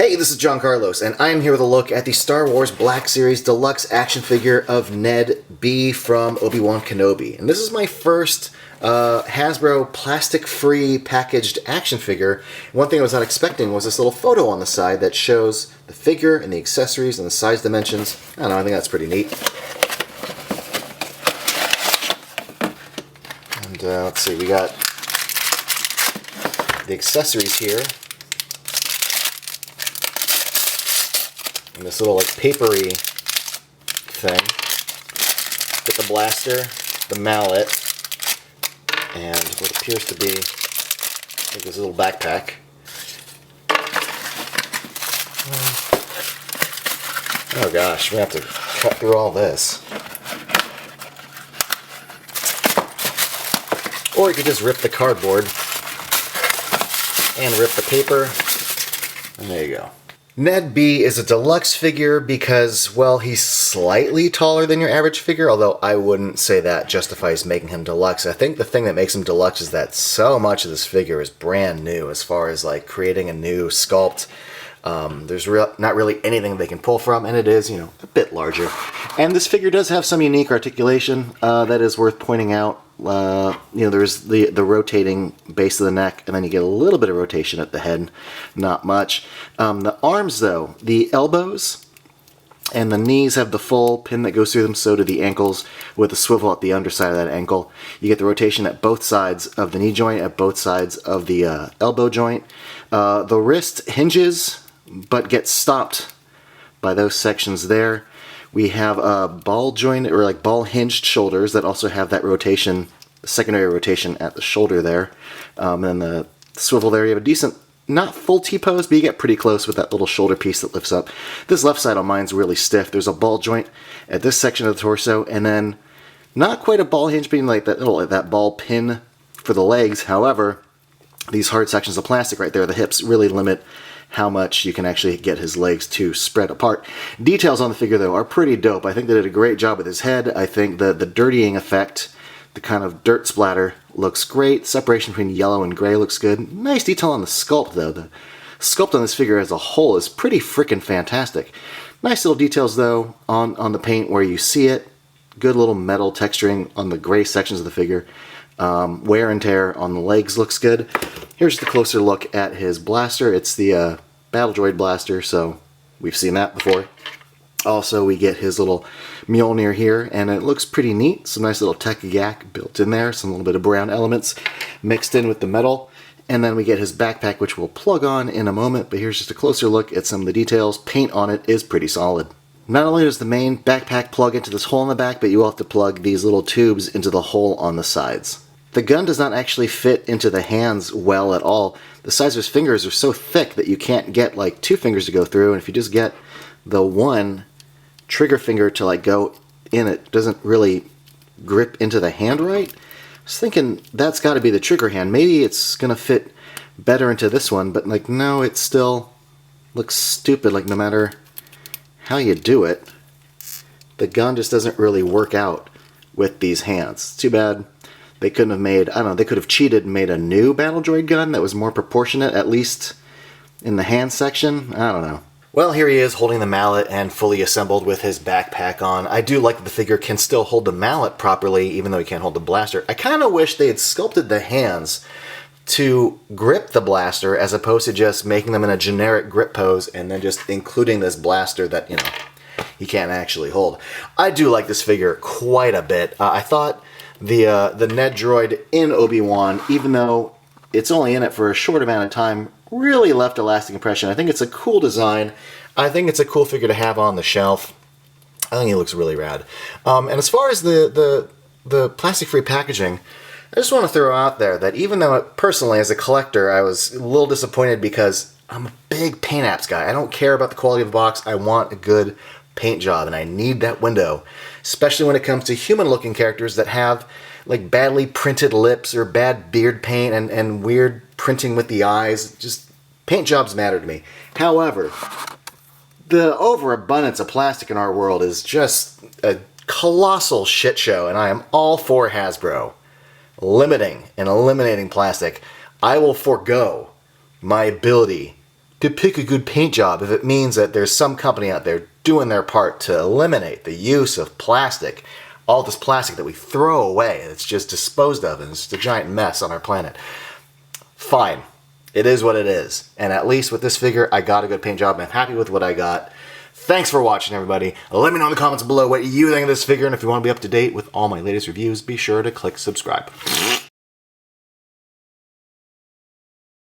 Hey, this is John Carlos, and I am here with a look at the Star Wars Black Series deluxe action figure of Ned-B from Obi Wan Kenobi. And this is my first Hasbro plastic-free packaged action figure. One thing I was not expecting was this little photo on the side that shows the figure and the accessories and the size dimensions. I don't know, I think that's pretty neat. And let's see, we got the accessories here. And this little like papery thing. Get the blaster, the mallet, and what appears to be like this little backpack. Oh gosh, we have to cut through all this. Or you could just rip the cardboard and rip the paper, and there you go. Ned-B is a deluxe figure because, well, he's slightly taller than your average figure, although I wouldn't say that justifies making him deluxe. I think the thing that makes him deluxe is that so much of this figure is brand new as far as like creating a new sculpt. There's not really anything they can pull from, and it is, you know, a bit larger. And this figure does have some unique articulation that is worth pointing out. You know, there's the rotating base of the neck, and then you get a little bit of rotation at the head, not much. The arms, though, the elbows and the knees have the full pin that goes through them, so do the ankles with a swivel at the underside of that ankle. You get the rotation at both sides of the knee joint, at both sides of the elbow joint. The wrist hinges, but gets stopped by those sections there. We have ball joint, or like ball hinged shoulders that also have that rotation, secondary rotation at the shoulder there. And then the swivel there, you have a decent, not full T-pose, but you get pretty close with that little shoulder piece that lifts up. This left side on mine's really stiff. There's a ball joint at this section of the torso, and then not quite a ball hinge, being like that little, like that ball pin for the legs. However, these hard sections of plastic right there, the hips, really limit how much you can actually get his legs to spread apart. Details on the figure, though, are pretty dope. I think they did a great job with his head. I think the dirtying effect, the kind of dirt splatter, looks great. Separation between yellow and gray looks good. Nice detail on the sculpt, though. The sculpt on this figure as a whole is pretty freaking fantastic. Nice little details, though, on the paint where you see it. Good little metal texturing on the gray sections of the figure. Wear and tear on the legs looks good. Here's the closer look at his blaster. It's the Battle Droid blaster, so we've seen that before. Also, we get his little Mjolnir here, and it looks pretty neat. Some nice little tech yak built in there, some little bit of brown elements mixed in with the metal. And then we get his backpack, which we'll plug on in a moment, but here's just a closer look at some of the details. Paint on it is pretty solid. Not only does the main backpack plug into this hole in the back, but you will have to plug these little tubes into the hole on the sides. The gun does not actually fit into the hands well at all. The size of his fingers are so thick that you can't get like two fingers to go through, and if you just get the one trigger finger to like go in, it doesn't really grip into the hand right. I was thinking that's got to be the trigger hand. Maybe it's gonna fit better into this one, but like no, it still looks stupid. Like no matter how you do it, the gun just doesn't really work out with these hands. It's too bad. They couldn't have made, I don't know, they could have cheated and made a new Battle Droid gun that was more proportionate, at least in the hand section. I don't know. Well, here he is holding the mallet and fully assembled with his backpack on. I do like that the figure can still hold the mallet properly, even though he can't hold the blaster. I kind of wish they had sculpted the hands to grip the blaster as opposed to just making them in a generic grip pose and then just including this blaster that, you know, he can't actually hold. I do like this figure quite a bit. I thought the Ned droid in Obi-Wan, even though it's only in it for a short amount of time, really left a lasting impression. I think it's a cool design. I think it's a cool figure to have on the shelf. I think he looks really rad. And as far as the plastic-free packaging, I just want to throw out there that even though personally as a collector I was a little disappointed because I'm a big paint apps guy. I don't care about the quality of the box. I want a good paint job, and I need that window, especially when it comes to human-looking characters that have like badly printed lips or bad beard paint and weird printing with the eyes. Just paint jobs matter to me. However, the overabundance of plastic in our world is just a colossal shit show, and I am all for Hasbro limiting and eliminating plastic. I will forego my ability to pick a good paint job if it means that there's some company out there doing their part to eliminate the use of plastic. All this plastic that we throw away, it's just disposed of, and it's just a giant mess on our planet. Fine. It is what it is. And at least with this figure, I got a good paint job. I'm happy with what I got. Thanks for watching, everybody. Let me know in the comments below what you think of this figure, and if you want to be up to date with all my latest reviews, be sure to click subscribe.